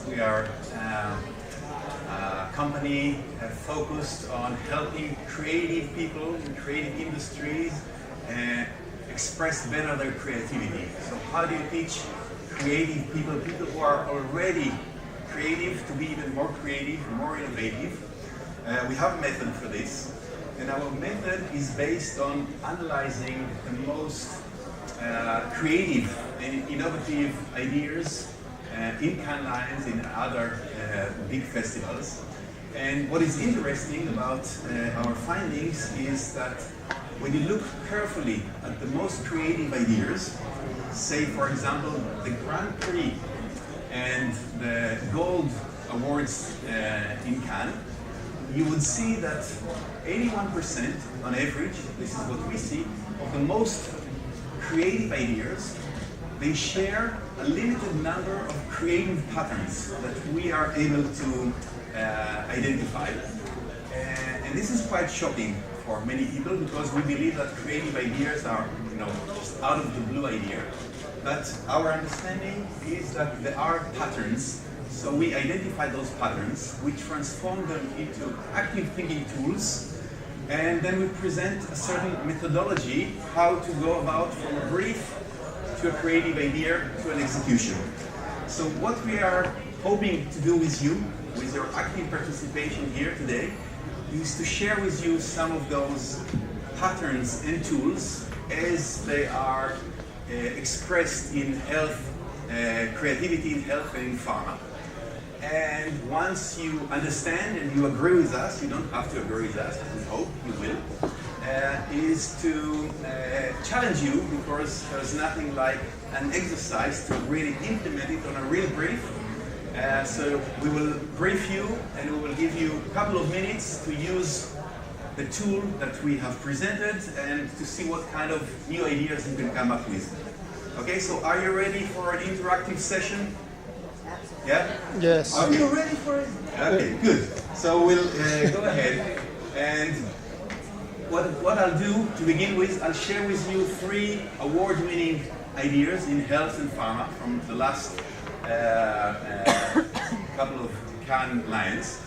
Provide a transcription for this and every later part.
We are a company focused on helping creative people in creative industries express better their creativity. So how do you teach creative people, people who are already creative, to be even more creative, more innovative? We have a method for this, and our method is based on analyzing the most creative and innovative ideas in Cannes Lions, in other big festivals. And what is interesting about our findings is that when you look carefully at the most creative ideas, say for example the Grand Prix and the Gold Awards in Cannes, you would see that 81% on average, this is what we see, of the most creative ideas, they share a limited number of creative patterns that we are able to identify. And this is quite shocking for many people, because we believe that creative ideas are, just out of the blue idea. But our understanding is that there are patterns. So we identify those patterns, we transform them into active thinking tools, and then we present a certain methodology how to go about from a brief to a creative idea to an execution. So what we are hoping to do with you, with your active participation here today, is to share with you some of those patterns and tools as they are expressed in health, creativity in health and in pharma. And once you understand and you agree with us, you don't have to agree with us, we hope you will, is to challenge you, because there's nothing like an exercise to really implement it on a real brief. So we will brief you and we will give you a couple of minutes to use the tool that we have presented and to see what kind of new ideas you can come up with. Okay, so are you ready for an interactive session? Yeah? Yes. Are you ready for it? Okay, good. So we'll go ahead, and what I'll do to begin with, I'll share with you 3 award-winning ideas in health and pharma from the last couple of Cannes Lions.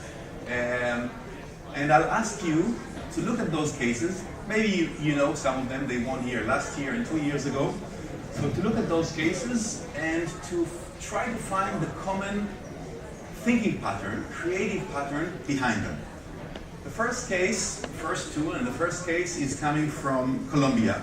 And I'll ask you to look at those cases. Maybe you know some of them, they won here last year and 2 years ago. So to look at those cases and to try to find the common thinking pattern, creative pattern behind them. The first case, first two, and the first case is coming from Colombia.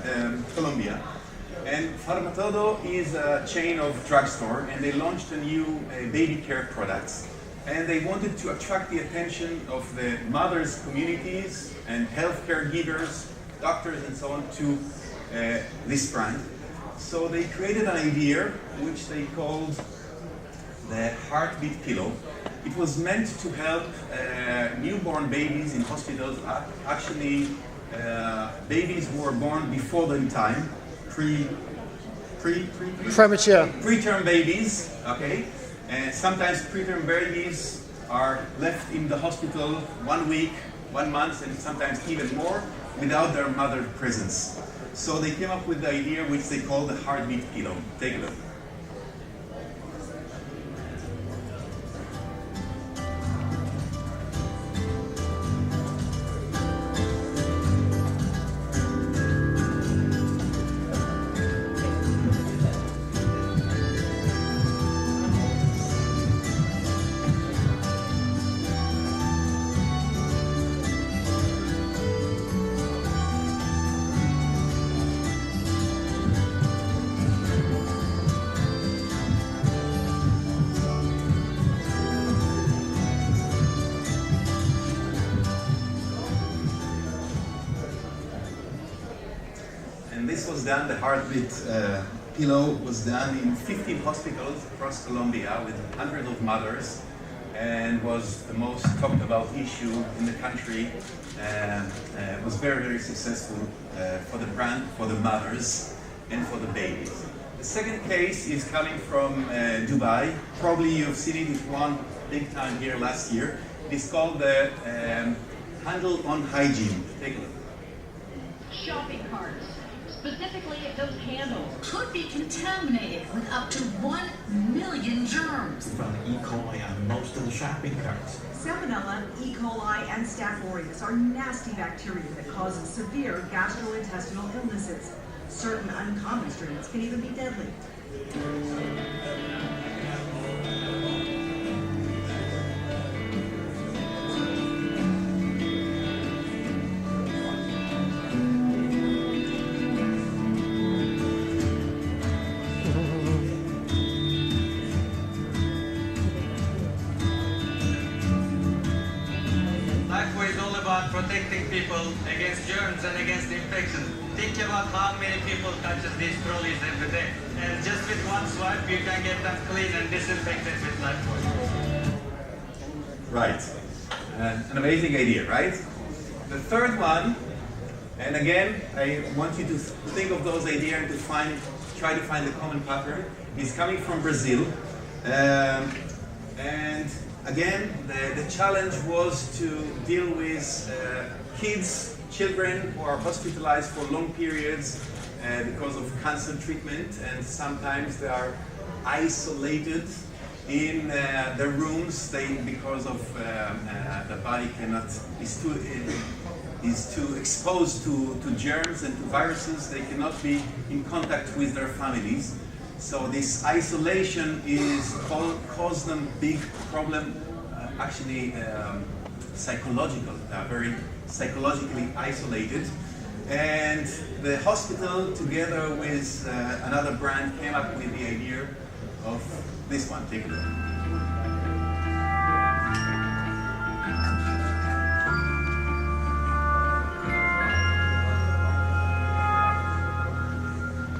And Pharma is a chain of drugstore, and they launched a new baby care products. And they wanted to attract the attention of the mothers' communities and healthcare givers, doctors and so on, to this brand. So they created an idea which they called the heartbeat pillow. It was meant to help newborn babies in hospitals, actually babies who were born before their time, preterm babies, okay? And sometimes preterm babies are left in the hospital 1 week, 1 month, and sometimes even more without their mother presence. So they came up with the idea which they call the heartbeat pillow. Take a look. This was done, the heartbeat pillow was done in 15 hospitals across Colombia with hundreds of mothers, and was the most talked about issue in the country. It was very, very successful for the brand, for the mothers, and for the babies. The second case is coming from Dubai. Probably you've seen it, it won big time here last year. It's called the Handle on Hygiene. Take a look. Shopping carts, Specifically, those handles could be contaminated with up to 1 million germs. We found E. coli on most of the shopping carts. Salmonella, E. coli, and Staph aureus are nasty bacteria that cause severe gastrointestinal illnesses. Certain uncommon strains can even be deadly. Protecting people against germs and against infection. Think about how many people touches these trolleys every day. And just with one swipe, you can get them clean and disinfected with Lifebuoy. Right. An amazing idea, right? The third one, and again, I want you to think of those ideas and to try to find the common pattern. Is coming from Brazil. And again, the challenge was to deal with children who are hospitalized for long periods because of cancer treatment, and sometimes they are isolated in their rooms because of the body is too exposed to germs and to viruses. They cannot be in contact with their families. So this isolation caused them big problem, psychological. They are very psychologically isolated. And the hospital, together with another brand, came up with the idea of this one. Take a look.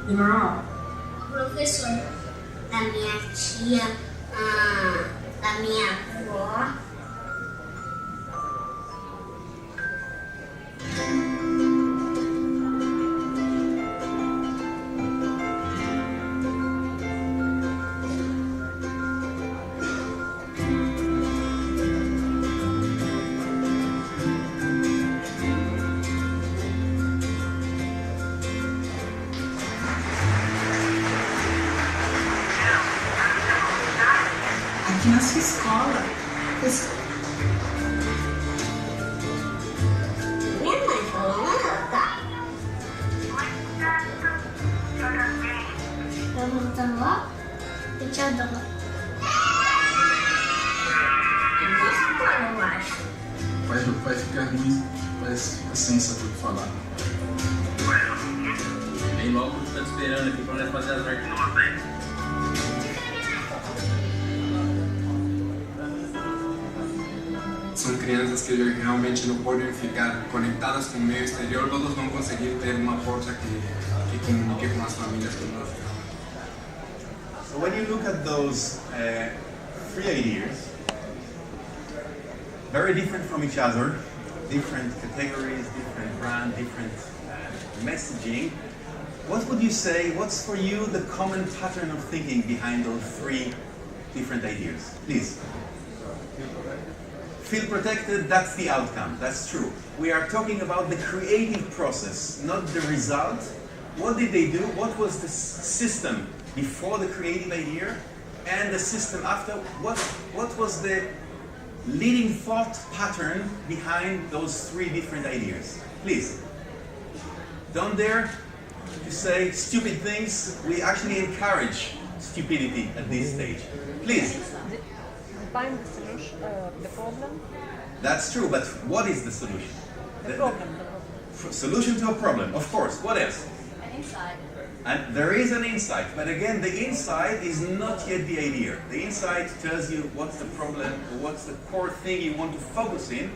Não, professor, da minha tia, da minha avó. Aqui na sua escola. Minha mãe falou nada. Tá voltando lá? Eu te adoro. Eu acho. Vai ficar ruim, mas a ciência tem que falar. Vem logo que tá te esperando aqui pra nós fazer as artes. São crianças que realmente não podem ficar conectadas com o meio exterior, todos vão conseguir ter uma força que comunique com as famílias conosco. So when you look at those three ideas, very different from each other, different categories, different brand, different messaging, what would you say, what's for you the common pattern of thinking behind those three different ideas? Please. Feel protected, that's the outcome, that's true. We are talking about the creative process, not the result. What did they do? What was the system before the creative idea and the system after? What was the leading thought pattern behind those three different ideas? Please. Don't dare to say stupid things. We actually encourage stupidity at this stage. Please. Find the solution, the problem. That's true, but what is the solution? The problem. Solution to a problem, of course. What else? An insight. And there is an insight, but again, the insight is not yet the idea. The insight tells you what's the problem, or what's the core thing you want to focus in.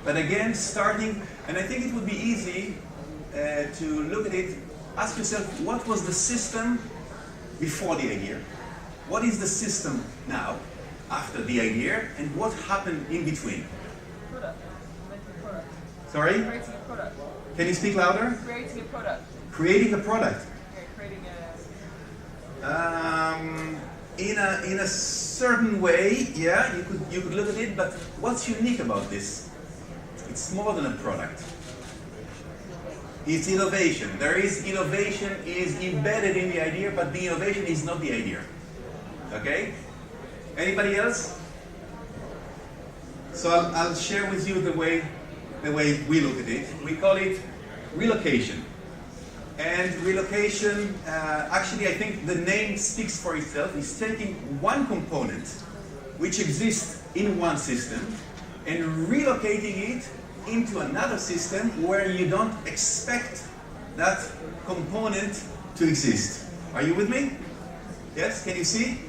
But again, starting, and I think it would be easy to look at it, ask yourself, what was the system before the idea? What is the system now, after the idea, and what happened in between? Product. Making a product. Sorry? Creating a product. Can you speak louder? Creating a product. Creating a product. Okay, creating a... In a certain way, yeah, you could look at it, but what's unique about this? It's more than a product. It's innovation. There is innovation is embedded in the idea, but the innovation is not the idea. Okay? Anybody else? So I'll share with you the way we look at it. We call it relocation. And relocation, actually I think the name speaks for itself. It's taking one component which exists in one system and relocating it into another system where you don't expect that component to exist. Are you with me? Yes, can you see?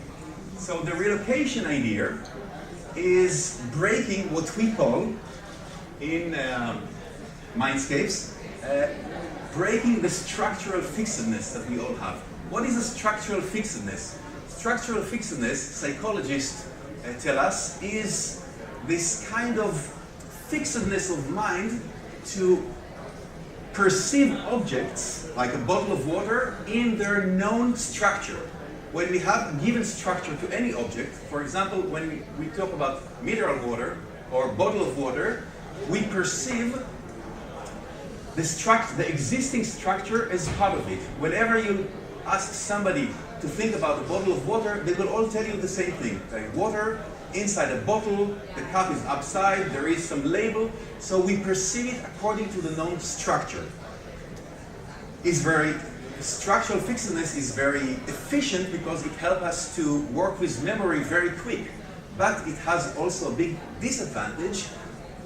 So the relocation idea is breaking what we call in Mindscapes, breaking the structural fixedness that we all have. What is a structural fixedness? Structural fixedness, psychologists tell us, is this kind of fixedness of mind to perceive objects, like a bottle of water, in their known structure. When we have a given structure to any object, for example, when we talk about mineral water or bottle of water, we perceive the existing structure as part of it. Whenever you ask somebody to think about a bottle of water, they will all tell you the same thing. Like water inside a bottle, the cup is upside, there is some label, so we perceive it according to the known structure. Structural fixedness is very efficient because it helps us to work with memory very quick. But it has also a big disadvantage.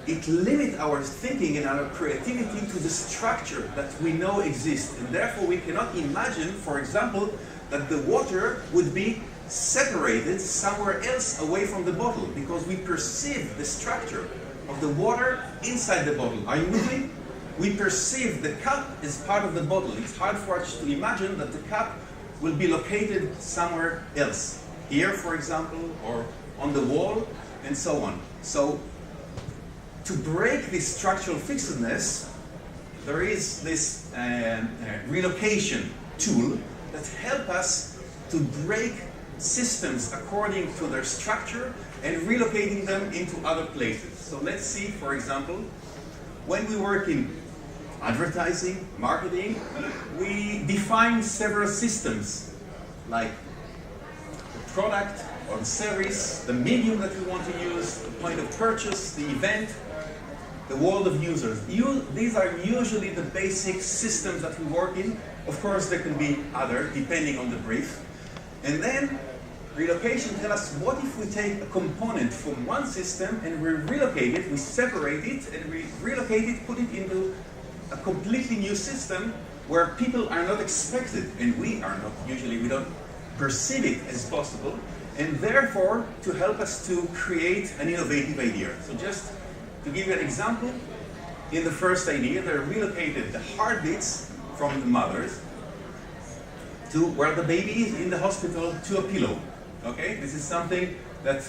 It limits our thinking and our creativity to the structure that we know exists. And therefore we cannot imagine, for example, that the water would be separated somewhere else away from the bottle, because we perceive the structure of the water inside the bottle. Are you with me? We perceive the cup as part of the bottle. It's hard for us to imagine that the cup will be located somewhere else. Here, for example, or on the wall, and so on. So, to break this structural fixedness, there is this relocation tool that helps us to break systems according to their structure and relocating them into other places. So let's see, for example, when we work in advertising, marketing, we define several systems, like the product or the service, the medium that we want to use, the point of purchase, the event, the world of users. These are usually the basic systems that we work in. Of course, there can be other, depending on the brief. And then, relocation tells us, what if we take a component from one system and we relocate it, we separate it, and we relocate it, put it into a completely new system where people are not expected, and we are not, usually we don't perceive it as possible, and therefore to help us to create an innovative idea. So just to give you an example, in the first idea, they relocated the heartbeats from the mothers to where the baby is in the hospital to a pillow. Okay, this is something that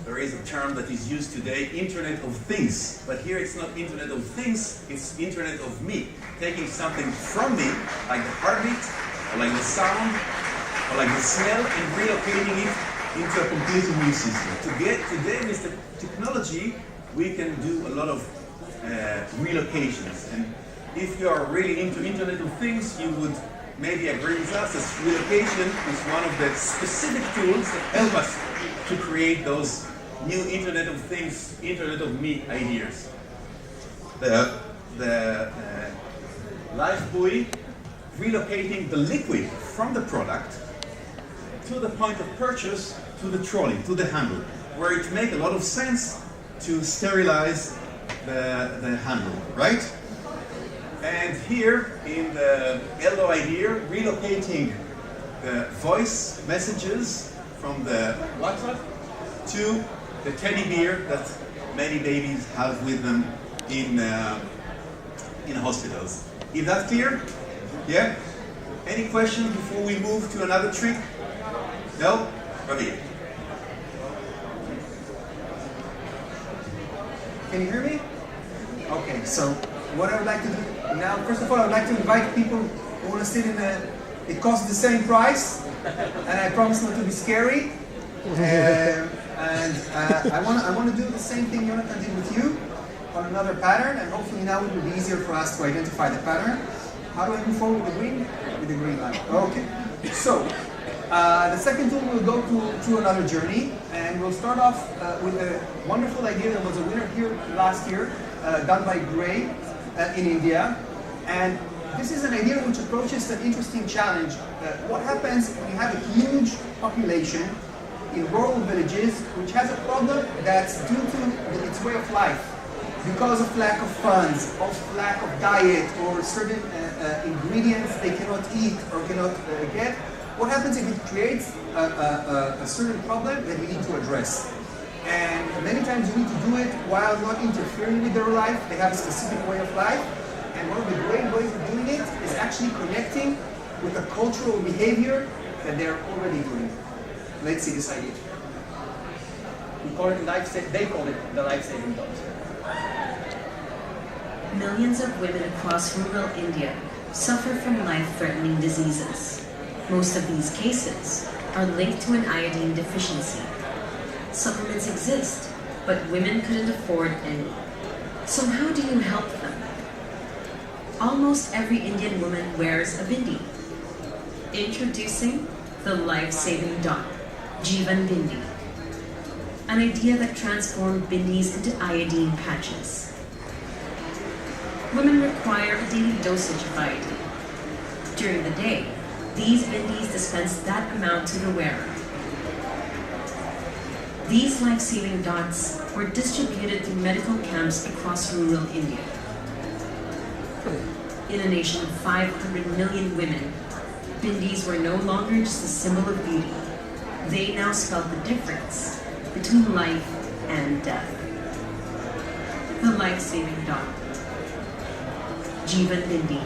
there is a term that is used today, Internet of Things, but here it's not Internet of Things, it's Internet of me, taking something from me, like the heartbeat, or like the sound, or like the smell, and relocating it into a completely new system. Today with the technology, we can do a lot of relocations, and if you are really into Internet of Things, you would maybe agree with us that relocation is one of the specific tools that help us to create those new Internet of Things, Internet of Me ideas. The life buoy, relocating the liquid from the product to the point of purchase, to the trolley, to the handle, where it makes a lot of sense to sterilize the handle, right? And here in the yellow idea, relocating the voice messages from the WhatsApp to the teddy bear that many babies have with them in hospitals. Is that clear? Yeah? Any question before we move to another trick? No? Ravi. Can you hear me? Okay, so what I would like to do now, first of all, I would like to invite people who want to sit in it costs the same price, and I promise not to be scary. I want to do the same thing Jonathan did with you. on another pattern, and hopefully now it will be easier for us to identify the pattern. How do I move forward with the green? With the green line. Okay. So, the second tool will go through another journey, and we'll start off with a wonderful idea that was a winner here last year, done by Gray in India. And this is an idea which approaches an interesting challenge. What happens when you have a huge population in rural villages which has a problem that's due to its way of life, because of lack of funds, of lack of diet, or certain ingredients they cannot eat or cannot get. What happens if it creates a certain problem that we need to address? And many times you need to do it while not interfering with their life. They have a specific way of life. And one of the great ways of doing it is actually connecting with a cultural behavior that they're already doing. Let's see this idea. We call it they call it the life-saving dot. Millions of women across rural India suffer from life-threatening diseases. Most of these cases are linked to an iodine deficiency. Supplements exist, but women couldn't afford any. So how do you help them? Almost every Indian woman wears a bindi. Introducing the life-saving dot, Jeevan Bindi. An idea that transformed bindis into iodine patches. Women require a daily dosage of iodine. During the day, these bindis dispense that amount to the wearer. These life-saving dots were distributed through medical camps across rural India. In a nation of 500 million women, bindis were no longer just a symbol of beauty. They now spelled the difference between life and death. The life-saving dot, Jeevan Bindi.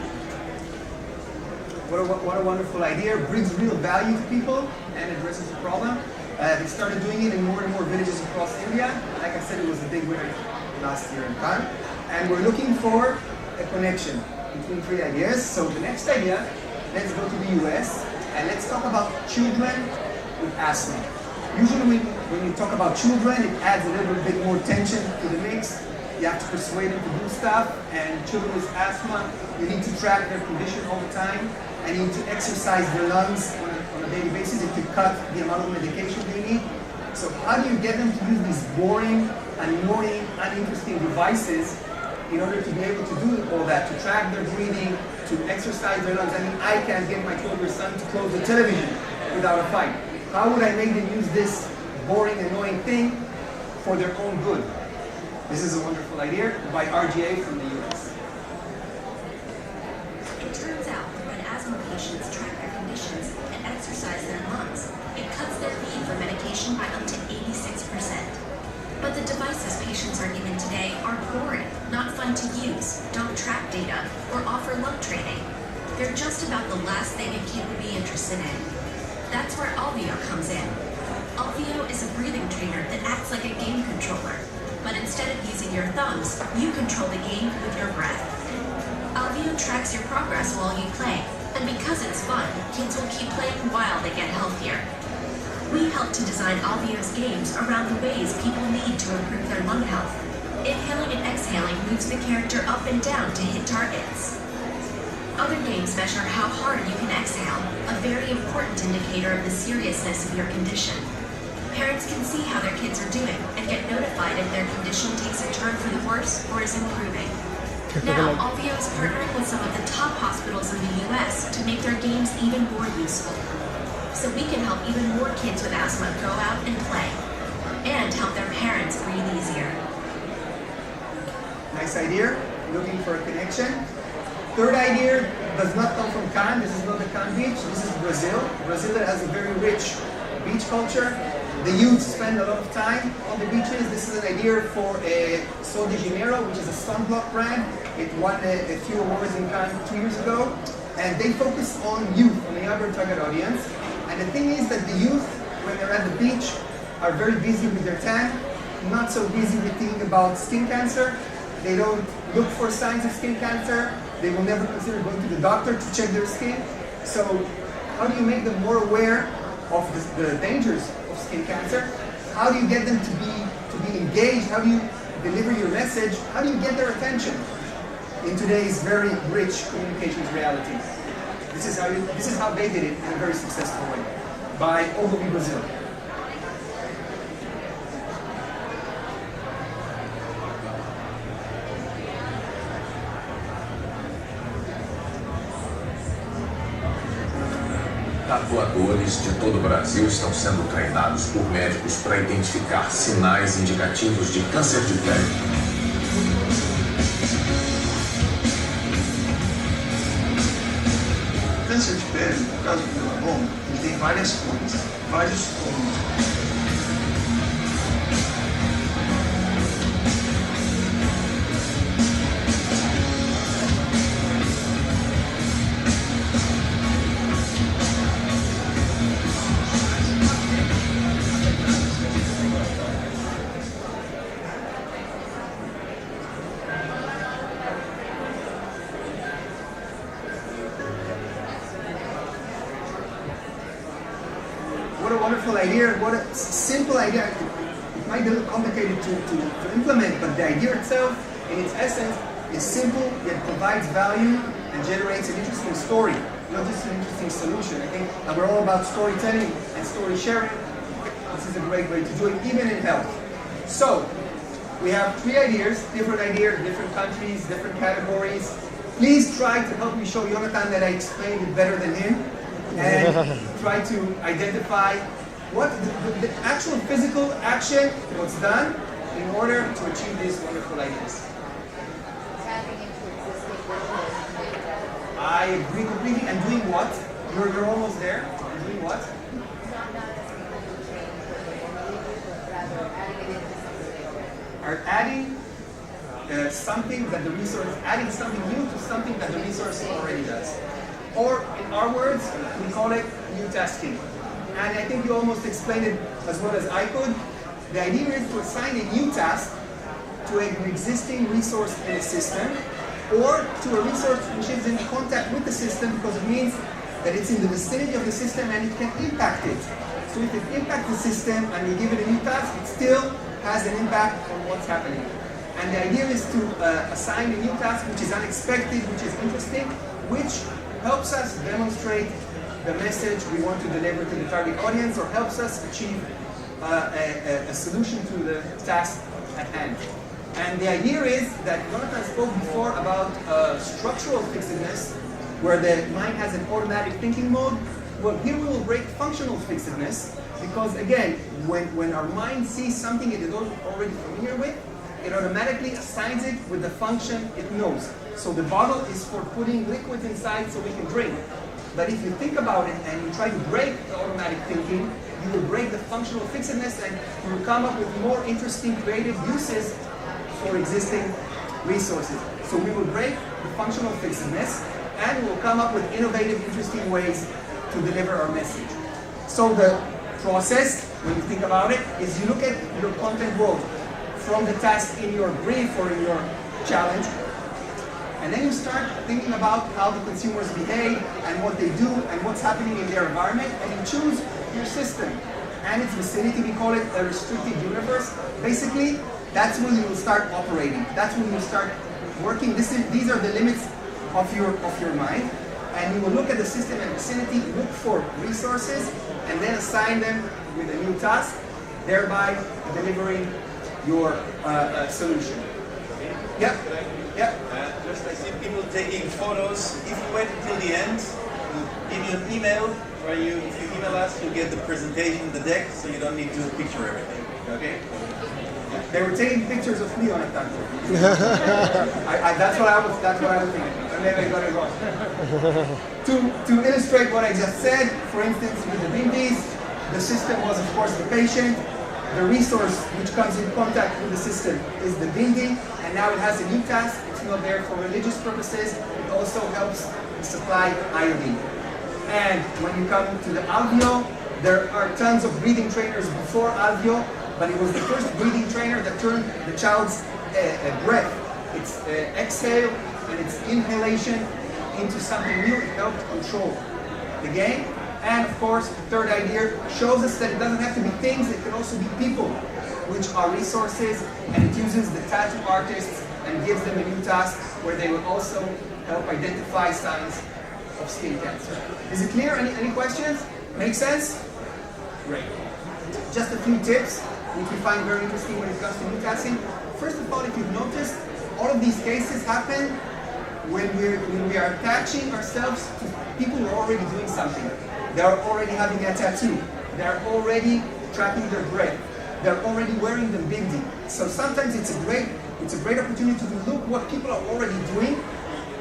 What a wonderful idea. It brings real value to people and addresses the problem. They started doing it in more and more villages across India. Like I said, it was a big winner last year in time. And we're looking for a connection between three ideas. So the next idea, let's go to the US and let's talk about children with asthma. Usually when you talk about children, it adds a little bit more tension to the mix. You have to persuade them to do stuff, and children with asthma, you need to track their condition all the time, and you need to exercise their lungs on a daily basis to cut the amount of medication they need. So how do you get them to use these boring, annoying, uninteresting devices in order to be able to do all that, to track their breathing, to exercise their lungs? I mean, I can't get my 12-year son to close the television without a fight. How would I make them use this boring, annoying thing for their own good? This is a wonderful idea by RGA from the US. It turns out that when asthma patients track their conditions and exercise their lungs, it cuts their need for medication by up to 86%. But the devices patients are given today are boring, not fun to use, don't track data, or offer lung training. They're just about the last thing a kid would be interested in. That's where Alveo comes in. Alveo is a breathing trainer that acts like a game controller. But instead of using your thumbs, you control the game with your breath. Alveo tracks your progress while you play, and because it's fun, kids will keep playing while they get healthier. We help to design Alveo's games around the ways people need to improve their lung health. Inhaling and exhaling moves the character up and down to hit targets. Other games measure how hard you can exhale, a very important indicator of the seriousness of your condition. Parents can see how their kids are doing and get notified if their condition takes a turn for the worse or is improving. Now, Alveo is partnering with some of the top hospitals in the US to make their games even more useful. So we can help even more kids with asthma go out and play, and help their parents breathe easier. Nice idea. Looking for a connection. Third idea does not come from Cannes. This is not the Cannes beach. This is Brazil. Brazil has a very rich beach culture. The youth spend a lot of time on the beaches. This is an idea for Sol de Janeiro, which is a sunblock brand. It won a few awards in Cannes 2 years ago. And they focus on youth, on the younger target audience. And the thing is that the youth, when they're at the beach, are very busy with their tan, not so busy with thinking about skin cancer. They don't look for signs of skin cancer. They will never consider going to the doctor to check their skin. So how do you make them more aware of the dangers of skin cancer? How do you get them to be engaged? How do you deliver your message, how do you get their attention in today's very rich communications reality? This is how they did it in a very successful way, by Ogilvy Brazil. Tatuadores de todo o Brasil estão sendo treinados por médicos para identificar sinais indicativos de câncer de pele. O câncer de pele, no caso do melanoma, ele tem várias cores, vários tons. What a wonderful idea, what a simple idea. It might be a little complicated to implement, but the idea itself, in its essence, is simple, yet provides value and generates an interesting story, not just an interesting solution. I think that we're all about storytelling and story sharing. This is a great way to do it, even in health. So, we have 3 ideas, different countries, different categories. Please try to help me show Jonathan that I explained it better than him, and try to identify what the actual physical action, what's done in order to achieve these wonderful ideas. I agree completely. And doing what? You're almost there. And doing what? Are adding something that the resource, adding something new to something that the resource already does. Or in our words, we call it new tasking. And I think you almost explained it as well as I could. The idea is to assign a new task to an existing resource in a system, or to a resource which is in contact with the system, because it means that it's in the vicinity of the system and it can impact it. So if it impacts the system and we give it a new task, it still has an impact on what's happening. And the idea is to assign a new task which is unexpected, which is interesting, which helps us demonstrate the message we want to deliver to the target audience, or helps us achieve a solution to the task at hand. And the idea is that Jonathan spoke before about structural fixedness, where the mind has an automatic thinking mode. Well, here we will break functional fixedness, because again, when our mind sees something it is already familiar with, it automatically assigns it with the function it knows. So the bottle is for putting liquid inside so we can drink. But if you think about it and you try to break the automatic thinking, you will break the functional fixedness and you will come up with more interesting creative uses for existing resources. So we will break the functional fixedness and we will come up with innovative, interesting ways to deliver our message. So the process, when you think about it, is you look at your content world from the task in your brief or in your challenge, and then you start thinking about how the consumers behave and what they do and what's happening in their environment, and you choose your system and its vicinity. We call it a restricted universe. Basically, that's when you will start operating. That's when you start working. These are the limits of your mind, and you will look at the system and vicinity, look for resources, and then assign them with a new task, thereby delivering your solution. Yep. Yep. Just I see people taking photos. If you wait until the end, we'll give you an email where if you email us, you'll get the presentation, the deck, so you don't need to picture everything. Okay? They were taking pictures of me on a time. That's what I was thinking. And maybe I got it wrong. To illustrate what I just said, for instance, with the bindis, the system was, of course, the patient. The resource which comes in contact with the system is the bindi, and now it has a new task. It's not there for religious purposes. It also helps supply iodine. And when you come to the alveo, there are tons of breathing trainers before alveo, but it was the first breathing trainer that turned the child's breath, its exhale and its inhalation, into something new. It helped control the game. And of course, the third idea shows us that it doesn't have to be things, it can also be people. which are resources, and it uses the tattoo artists and gives them a new task where they will also help identify signs of skin cancer. Is it clear? Any questions? Make sense? Great. Just a few tips which we find very interesting when it comes to new tasking. First of all, if you've noticed, all of these cases happen when we are attaching ourselves to people who are already doing something. They are already having a tattoo. They are already tracking their breath. They are already wearing the bindi. So sometimes it's a great opportunity to look what people are already doing,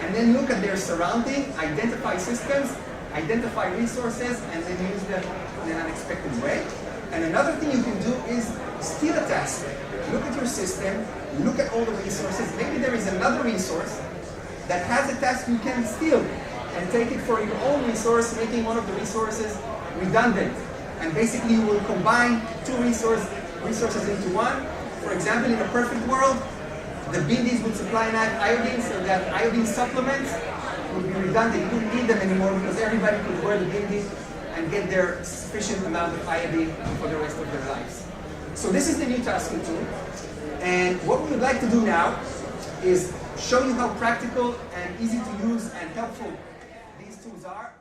and then look at their surrounding, identify systems, identify resources, and then use them in an unexpected way. And another thing you can do is steal a task. Look at your system, look at all the resources. Maybe there is another resource that has a task you can steal and take it for your own resource, making one of the resources redundant. And basically you will combine two resources into one. For example, in a perfect world, the bindis would supply iodine, so that iodine supplements would be redundant. You wouldn't need them anymore because everybody could wear the bindi and get their sufficient amount of iodine for the rest of their lives. So this is the new tasking tool. And what we would like to do now is show you how practical and easy to use and helpful these tools are.